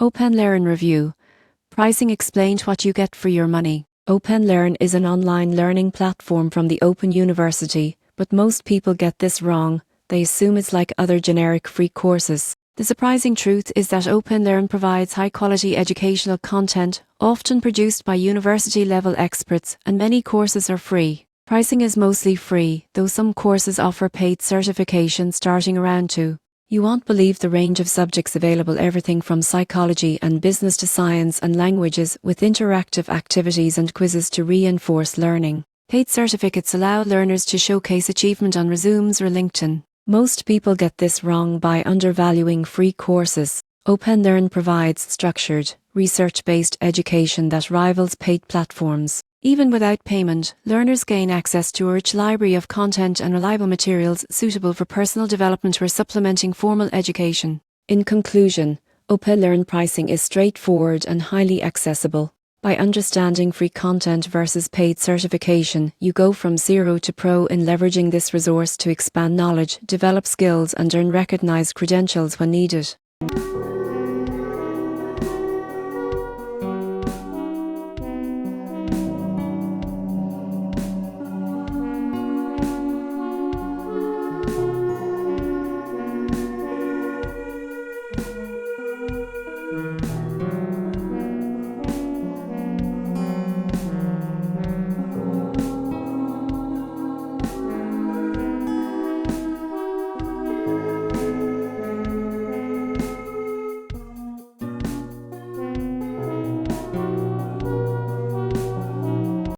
OpenLearn Review. Pricing explained what you get for your money. OpenLearn is an online learning platform from the Open University, but most people get this wrong. They assume it's like other generic free courses. The surprising truth is that OpenLearn provides high-quality educational content, often produced by university-level experts, and many courses are free. Pricing is mostly free, though some courses offer paid certification starting around $2. You won't believe the range of subjects available, everything from psychology and business to science and languages, with interactive activities and quizzes to reinforce learning. Paid certificates allow learners to showcase achievement on resumes or LinkedIn. Most people get this wrong by undervaluing free courses. OpenLearn provides structured, research-based education that rivals paid platforms. Even without payment, learners gain access to a rich library of content and reliable materials suitable for personal development or supplementing formal education. In conclusion, OpenLearn pricing is straightforward and highly accessible. By understanding free content versus paid certification, you go from zero to pro in leveraging this resource to expand knowledge, develop skills, and earn recognized credentials when needed.